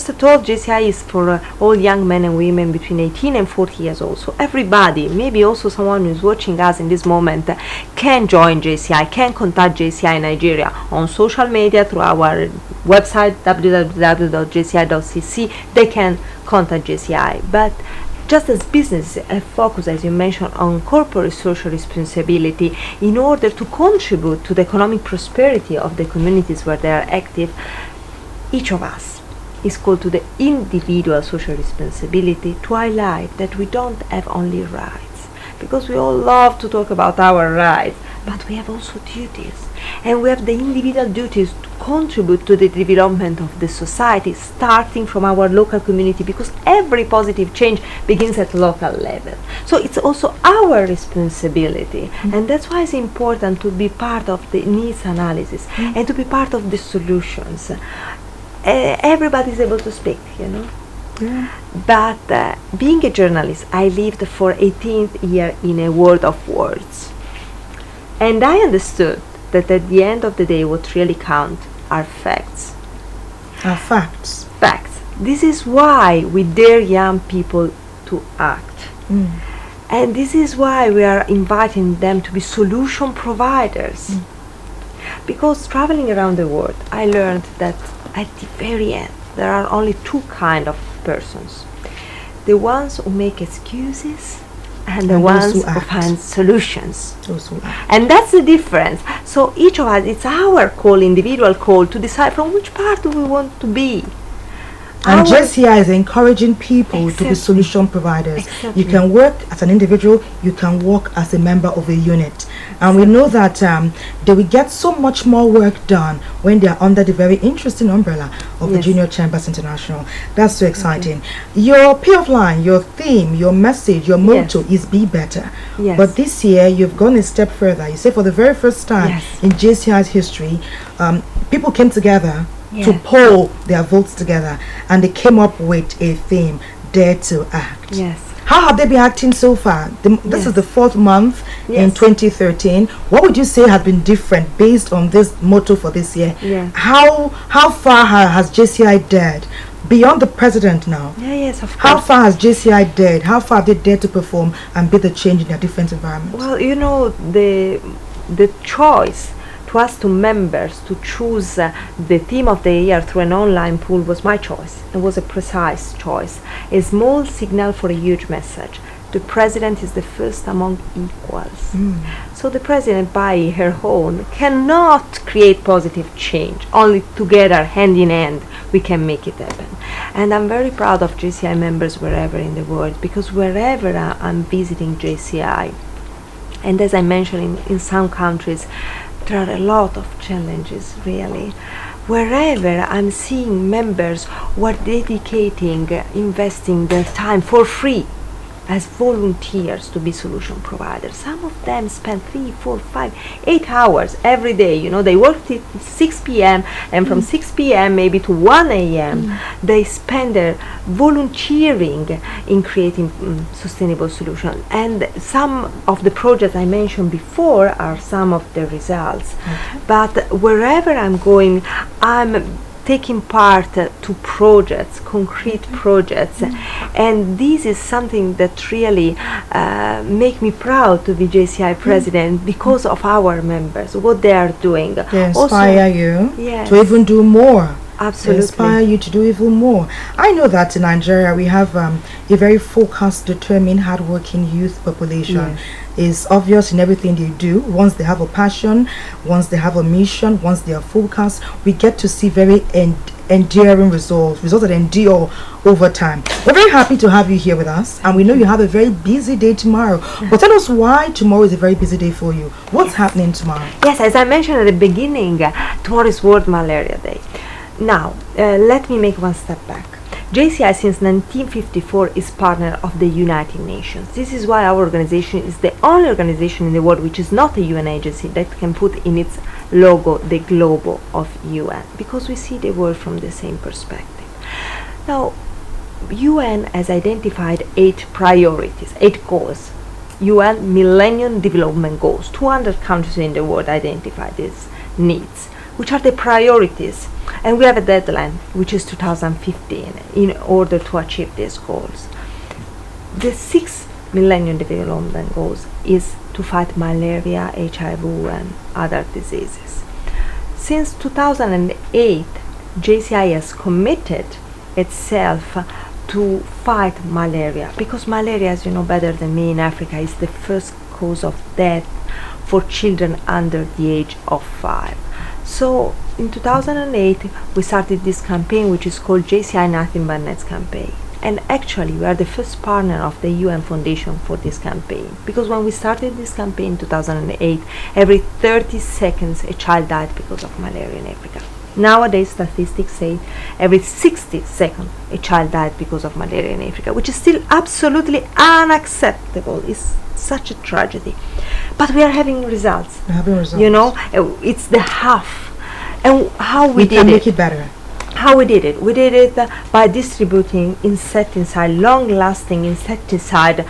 first of all, JCI is for all young men and women between 18 and 40 years old. So everybody, maybe also someone who's watching us in this moment, can join JCI, can contact JCI Nigeria on social media through our website www.jci.cc. They can contact JCI. But just as business, a focus, as you mentioned, on corporate social responsibility in order to contribute to the economic prosperity of the communities where they are active, each of us is called to the individual social responsibility to highlight that we don't have only rights, because we all love to talk about our rights, but we have also duties, and we have the individual duties to contribute to the development of the society, starting from our local community, because every positive change begins at local level. So it's also our responsibility, and that's why it's important to be part of the needs analysis and to be part of the solutions. Everybody is able to speak, but being a journalist, I lived for 18th year in a world of words, and I understood that at the end of the day what really count are facts. Facts. This is why we dare young people to act, and this is why we are inviting them to be solution providers, because traveling around the world, I learned that at the very end there are only two kind of persons: the ones who make excuses and the ones who find solutions. And that's the difference. So each of us, it's our call, individual call, to decide from which part do we want to be. And JCI is encouraging people to be solution providers. You can work as an individual, you can work as a member of a unit. And we know that they will get so much more work done when they are under the very interesting umbrella of the Junior Chambers International. That's so exciting. Your payoff line, your theme, your message, your motto is be better. But this year you've gone a step further. You say for the very first time in JCI's history, people came together to poll their votes together, and they came up with a theme: Dare to Act. How have they been acting so far? This is the 4th month in 2013. What would you say has been different based on this motto for this year? How far has JCI dared? Beyond the president now, of course. How far has JCI dared? How far have they dared to perform and be the change in their different environments? Well, the choice to us, to members, to choose the theme of the year through an online poll was my choice. It was a precise choice, a small signal for a huge message. The president is the first among equals. So the president by her own cannot create positive change. Only together, hand in hand, we can make it happen. And I'm very proud of JCI members wherever in the world, because wherever I'm visiting JCI, and as I mentioned, in some countries there are a lot of challenges, really. Wherever I'm seeing members who are dedicating, investing their time for free as volunteers to be solution providers. Some of them spend 3, 4, 5, 8 hours every day. They work till 6 p.m. and from 6 p.m. maybe to 1 a.m. they spend their volunteering in creating sustainable solutions. And some of the projects I mentioned before are some of the results. But wherever I'm going, I'm taking part to projects, concrete projects, and this is something that really make me proud to be JCI president, because of our members, what they are doing. They inspire you to even do more. Absolutely. Inspire you to do even more. I know that in Nigeria we have a very focused, determined, hardworking youth population. It's obvious in everything they do. Once they have a passion, once they have a mission, once they are focused, we get to see very enduring results that endure over time. We're very happy to have you here with us, and we know you have a very busy day tomorrow. But tell us why tomorrow is a very busy day for you. What's happening tomorrow? Yes, as I mentioned at the beginning, tomorrow is World Malaria Day. Now, let me make one step back. JCI since 1954 is partner of the United Nations. This is why our organization is the only organization in the world which is not a UN agency that can put in its logo the globe of UN, because we see the world from the same perspective. Now, UN has identified 8 priorities, 8 goals. UN Millennium Development Goals. 200 countries in the world identify these needs. which are the priorities, and we have a deadline, which is 2015, in order to achieve these goals. The 6th Millennium Development Goals is to fight malaria, HIV, and other diseases. Since 2008, JCI has committed itself to fight malaria, because malaria, as you know better than me, in Africa is the first cause of death for children under the age of 5. So in 2008 we started this campaign, which is called JCI Nothing But Nets campaign, and actually we are the first partner of the UN Foundation for this campaign, because when we started this campaign in 2008, every 30 seconds a child died because of malaria in Africa. Nowadays statistics say every 60 seconds a child died because of malaria in Africa, which is still absolutely unacceptable. It's such a tragedy, but we are having results. You know, it's the half. And how we did can make it better. How we did it? We did it by distributing insecticide, long-lasting insecticide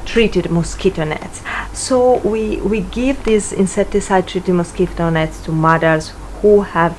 treated mosquito nets. So we give these insecticide treated mosquito nets to mothers who have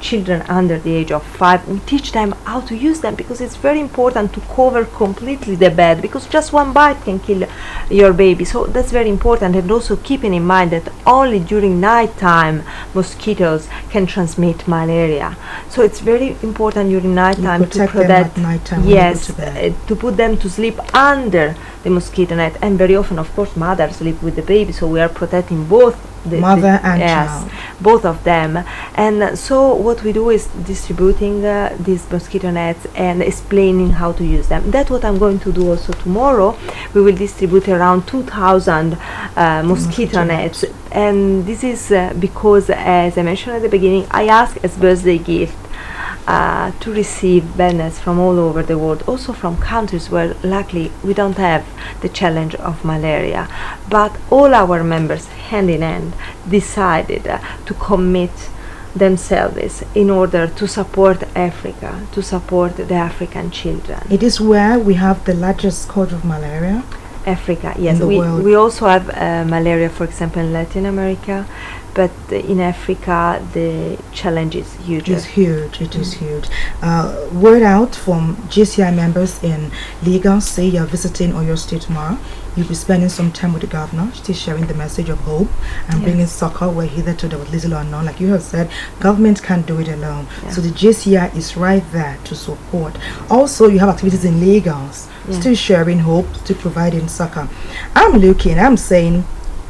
children under the age of 5. We teach them how to use them, because it's very important to cover completely the bed, because just one bite can kill your baby. So that's very important, and also keeping in mind that only during night time mosquitoes can transmit malaria. So it's very important during night time to protect them at night time. Yes, to put them to sleep under the mosquito net, and very often, of course, mothers sleep with the baby, so we are protecting both the mother and child, both of them. And so what we do is distributing these mosquito nets and explaining how to use them. That's what I'm going to do also tomorrow. We will distribute around 2,000 mosquito nets, and this is because, as I mentioned at the beginning, I ask as birthday gift to receive banners from all over the world, also from countries where luckily we don't have the challenge of malaria, but all our members hand in hand decided to commit themselves in order to support Africa, to support the African children. It is where we have the largest scourge of malaria. Africa, yes. We also have malaria, for example, in Latin America, but in Africa the challenge is huge. It's huge. It is huge. Word out from JCI members in Lagos. Say you're visiting Oyo State tomorrow. You'll be spending some time with the governor, still sharing the message of hope and bringing succor where hitherto there was little or none. Like you have said, government can't do it alone. So the JCI is right there to support. Also, you have activities in Lagos, still sharing hope, still providing succor. I'm saying,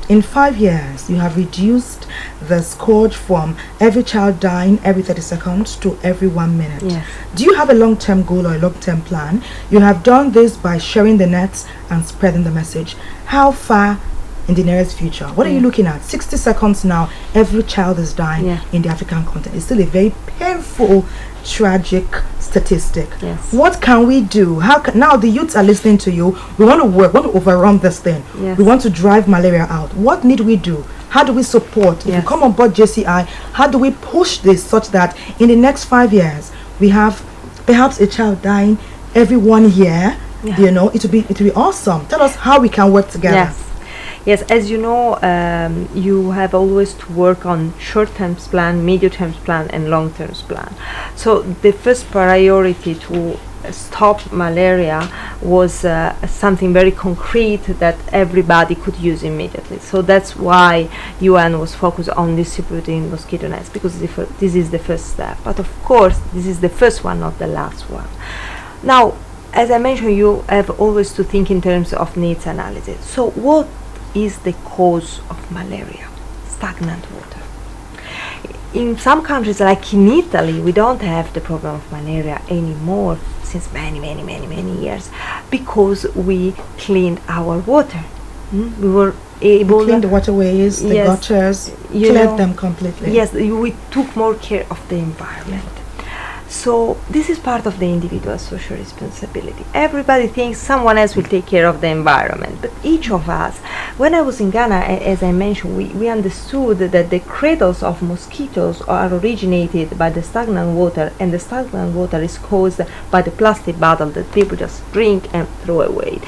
in 5 years, you have reduced the scourge from every child dying every 30 seconds to every 1 minute. Yes. Do you have a long-term goal or a long-term plan? You have done this by sharing the nets and spreading the message. How far in the nearest future? What are you looking at? 60 seconds now, every child is dying in the African continent. It's still a very painful, tragic statistic. Yes. What can we do? Now the youths are listening to you. We want to work, want to overrun this thing. Yes. We want to drive malaria out. What need we do? How do we support? If you come on board JCI, how do we push this such that in the next 5 years we have perhaps a child dying every 1 year? You know, it will be awesome. Tell us how we can work together. Yes, as you know, you have always to work on short-term plan, medium-term plan, and long-term plan. So the first priority to stop malaria was something very concrete that everybody could use immediately. So that's why UN was focused on distributing mosquito nets, because this is the first step. But of course, this is the first one, not the last one. Now, as I mentioned, you have always to think in terms of needs analysis. So what is the cause of malaria? Stagnant water. In some countries, like in Italy, we don't have the problem of malaria anymore since many years, because we cleaned our water. We were able to clean the waterways, the gutters, cleared them completely. Yes, we took more care of the environment. So this is part of the individual social responsibility. Everybody thinks someone else will take care of the environment, but each of us. When I was in Ghana, as I mentioned, we understood that the cradles of mosquitoes are originated by the stagnant water, and the stagnant water is caused by the plastic bottle that people just drink and throw away.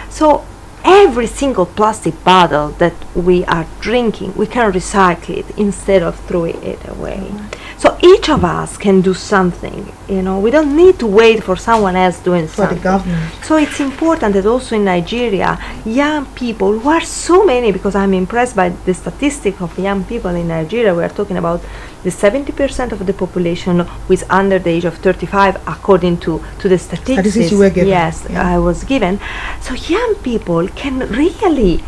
So every single plastic bottle that we are drinking, we can recycle it instead of throwing it away. So each of us can do something, you know. We don't need to wait for someone else doing For something. the government. So it's important that also in Nigeria, young people, who are so many, because I'm impressed by the statistic of young people in Nigeria. We are talking about the 70% of the population who is under the age of 35, according to the statistics you were given. Yes, Yeah. I was given. So young people can really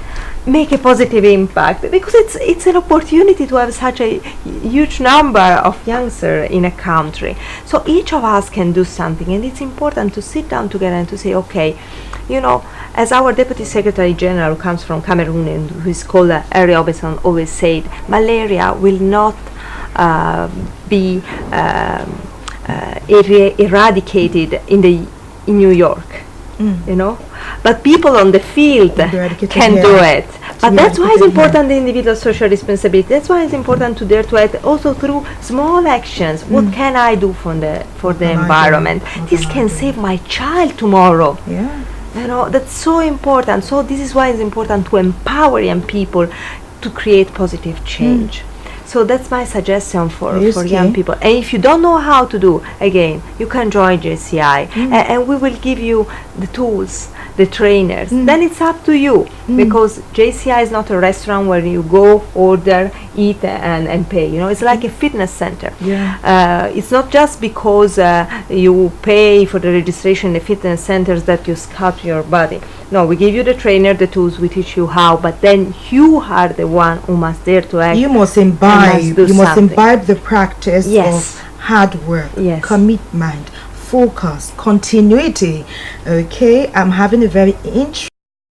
make a positive impact, because it's an opportunity to have such a huge number of youngsters in a country. So each of us can do something, and it's important to sit down together and to say, okay, you know, as our Deputy Secretary General, who comes from Cameroon and who is called Harry Obeson, always said, malaria will not be eradicated in New York. You know, but people on the field can do it. But that's why it's important the individual social responsibility. That's why it's important to dare to act also through small actions. What can I do for the environment? This can save my child tomorrow. Yeah. You know, that's so important. So this is why it's important to empower young people to create positive change. So that's my suggestion for young people. And if you don't know how to do, again, you can join JCI, and we will give you the tools, the trainers. Then it's up to you, because JCI is not a restaurant where you go, order, eat, and pay. You know, it's like a fitness center. Yeah. It's not just because you pay for the registration in the fitness centers that you sculpt your body. No, we give you the trainer, the tools, we teach you how, but then you are the one who must dare to act. You must imbibe. You must imbibe the practice of hard work, commitment, focus, continuity. Okay, I'm having a very interesting